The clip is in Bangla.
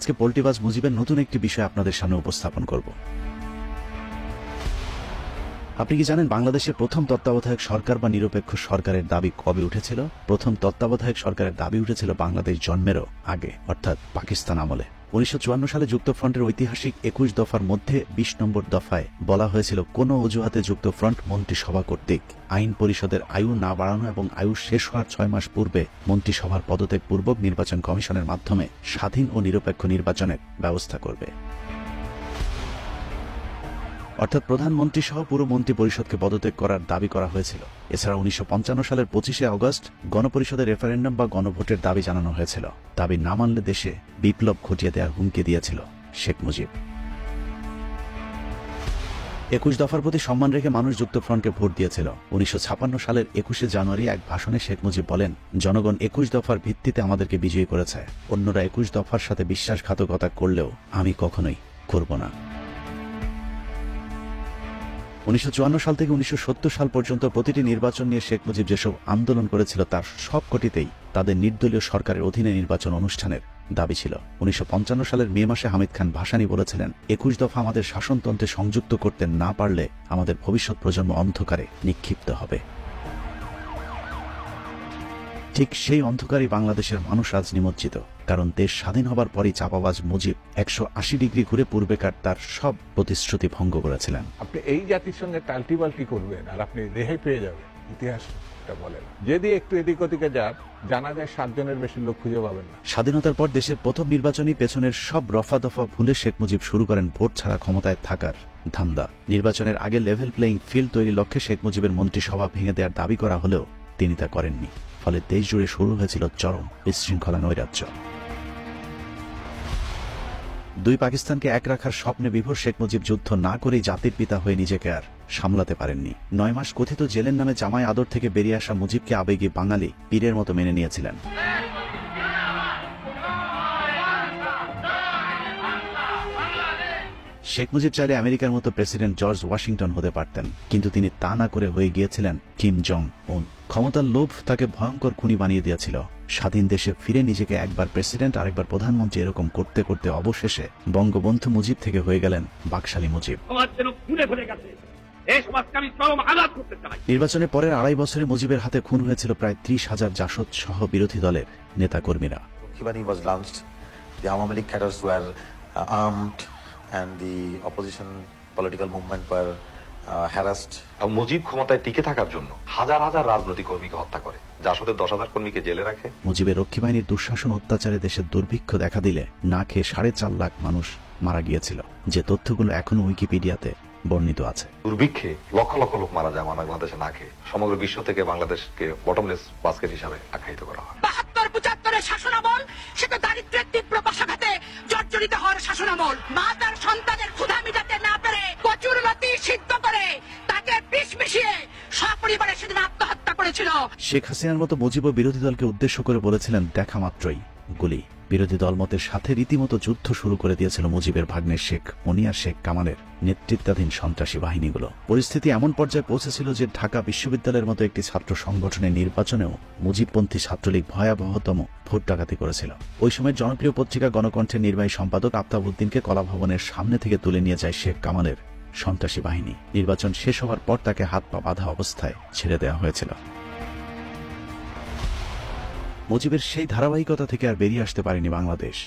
আজকে পল্টিবাজ মুজিবের নতুন একটি বিষয় আপনাদের সামনে উপস্থাপন করব। আপনি কি জানেন বাংলাদেশের প্রথম তত্ত্বাবধায়ক সরকার বা নিরপেক্ষ সরকারের দাবি কবে উঠেছিল? প্রথম তত্ত্বাবধায়ক সরকারের দাবি উঠেছিল বাংলাদেশ জন্মেরও আগে, অর্থাৎ পাকিস্তান আমলে। 1954 সালে যুক্তফ্রন্টের ঐতিহাসিক 21 দফার মধ্যে 20 নম্বর দফায় বলা হয়েছিল, কোনো অজুহাতে যুক্তফ্রন্ট মন্ত্রিসভা কর্তৃক আইন পরিষদের আয়ু না বাড়ানো এবং আয়ু শেষ হওয়ার 6 মাস পূর্বে মন্ত্রিসভার পদত্যাগ পূর্বক নির্বাচন কমিশনের মাধ্যমে স্বাধীন ও নিরপেক্ষ নির্বাচনের ব্যবস্থা করবে। অর্থাৎ প্রধানমন্ত্রী সহ পুরো মন্ত্রী পরিষদকে পদত্যাগ করার দাবি করা হয়েছিল। এছাড়া 1955 সালের 25শে আগস্ট গণপরিষদের রেফারেন্ডাম বা গণভোটের দাবি জানানো হয়েছিল। দাবি না মানলে দেশে বিপ্লব ঘটিয়ে দেওয়ার হুমকি দিয়েছিল শেখ মুজিব। 21 দফার প্রতি সম্মান রেখে মানুষ যুক্তফ্রন্টকে ভোট দিয়েছিল। 1956 সালের 21শে জানুয়ারি এক ভাষণে শেখ মুজিব বলেন, জনগণ 21 দফার ভিত্তিতে আমাদেরকে বিজয়ী করেছে। অন্যরা 21 দফার সাথে বিশ্বাসঘাতকতা করলেও আমি কখনোই করব না। 1954 সাল থেকে 1970 সাল পর্যন্ত প্রতিটি নির্বাচন নিয়ে শেখ মুজিব যেসব আন্দোলন করেছিল তার সবকটিতেই তাদের নির্দলীয় সরকারের অধীনে নির্বাচন অনুষ্ঠানের দাবি ছিল। 1955 সালের মে মাসে হামিদ খান ভাসানী বলেছিলেন, 21 দফা আমাদের শাসনতন্ত্রে সংযুক্ত করতে না পারলে আমাদের ভবিষ্যৎ প্রজন্ম অন্ধকারে নিক্ষিপ্ত হবে। ঠিক সেই অন্ধকারই বাংলাদেশের মানুষ আজ নিমজ্জিত। কারণ দেশ স্বাধীন হবার পরই চাপাবাজ মুজিব 180 ডিগ্রি ঘুরে পূর্বেকার তার সব প্রতিশ্রুতি ভঙ্গ করেছিলেন। আপনি এই জাতির সঙ্গে টাল্টিবাল্টি করবেন আর আপনি রেহাই পেয়ে যাবেন, ইতিহাস বলে না। যদি একটু এদিক ওদিকে যান, জানা যায় 7 জনের বেশি লোক খুঁজে পাবেন না। স্বাধীনতার পর দেশের প্রথম নির্বাচনী পেছনের সব রফা দফা ভুলে শেখ মুজিব শুরু করেন ভোট ছাড়া ক্ষমতায় থাকার ধান্দা। নির্বাচনের আগে লেভেল প্লেইং ফিল্ড তৈরির লক্ষ্যে শেখ মুজিবের মন্ত্রিসভা ভেঙে দেওয়ার দাবি করা হলেও তিনি তা করেননি। ফলে দেশ জুড়ে শুরু হয়েছিল চরম বিশৃঙ্খলা নৈরাজ্য। দুই পাকিস্তানকে এক রাখার স্বপ্নে বিভোর শেখ মুজিব যুদ্ধ না করেই জাতির পিতা হয়ে নিজেকে আর সামলাতে পারেননি। 9 মাস কথিত জেলের নামে জামাই আদর থেকে বেরিয়ে আসা মুজিবকে আবেগী বাঙালি পীরের মতো মেনে নিয়েছিলেন। শেখ মুজিব চাইলে আমেরিকার মতো প্রেসিডেন্ট জর্জ ওয়াশিংটন হতে পারতেন, কিন্তু তিনি তা না করে হয়ে গিয়েছিলেন কিম জং উন। ক্ষমতার লোভ তাকে ভয়ঙ্কর খুনি বানিয়ে দিয়েছিল। স্বাধীন দেশে ফিরে নিজেকে একবার প্রেসিডেন্ট আরেকবার প্রধানমন্ত্রী এরকম করতে করতে অবশেষে বঙ্গবন্ধু মুজিব থেকে হয়ে গেলেন বাকশালী মুজিব। নির্বাচনের পরের 2.5 বছরে মুজিবের হাতে খুন হয়েছিল প্রায় 30,000 জাসদ সহ বিরোধী দলের নেতাকর্মীরা। And the opposition political movement were harassed. Mujib ক্ষমতায় টিকে থাকার জন্য হাজার হাজার রাজনৈতিক কর্মীকে হত্যা করে, জাসদের 10,000 কর্মীকে জেলে রাখে। মুজিবের রক্ষী বাহিনীর দুঃশাসন অত্যাচারে দেশের দুর্ভিক্ষ দেখা দিলে না খেয়ে 4.5 লাখ মানুষ মারা গিয়েছিল, যে তথ্যগুলো এখনো উইকিপিডিয়াতে বর্ণিত আছে। দুর্ভিক্ষে লক্ষ লক্ষ লোক মারা যায় বাংলাদেশে না খেয়ে। সমগ্র বিশ্ব থেকে বাংলাদেশকে বটমলেস বাস্কেট হিসাবে আখ্যায়িত করা হয়। 72-75 শাসনামল সেটা দারিদ্র্যের তীব্র পাশাঘাতে জর্জরিত হওয়ার শাসনামল। মা তার সন্তানের ক্ষুধা মিটাতে না পেরে কচুর লতি সিদ্ধ করে তাকে বিষ মিশিয়ে সপরিবারে সেদিন আত্মহত্যা করেছিল। শেখ হাসিনার মতো মুজিবও বিরোধী দলকে উদ্দেশ্য করে বলেছিলেন, দেখা মাত্রই গুলি। বিরোধী দলমতের সাথে রীতিমতো যুদ্ধ শুরু করে দিয়েছিল মুজিবের ভাগ্নে শেখ মুনিয়া শেখ কামালের নেতৃত্বাধীন সন্ত্রাসী বাহিনীগুলো। পরিস্থিতি এমন পর্যায়ে পৌঁছেছিল যে ঢাকা বিশ্ববিদ্যালয়ের মতো একটি ছাত্র সংগঠনের নির্বাচনেও মুজিবপন্থী ছাত্রলীগ ভয়াবহতম ভোট ডাকাতি করেছিল। ওই সময় জনপ্রিয় পত্রিকা গণকণ্ঠের নির্বাহী সম্পাদক আফতাব উদ্দিনকে কলাভবনের সামনে থেকে তুলে নিয়ে যায় শেখ কামালের সন্ত্রাসী বাহিনী। নির্বাচন শেষ হওয়ার পর তাকে হাত পা বাঁধা অবস্থায় ছেড়ে দেওয়া হয়েছিল। মুজিবের সেই ধারাবাহিকতা থেকে আর বেরিয়ে আসতে পারেনি বাংলাদেশ।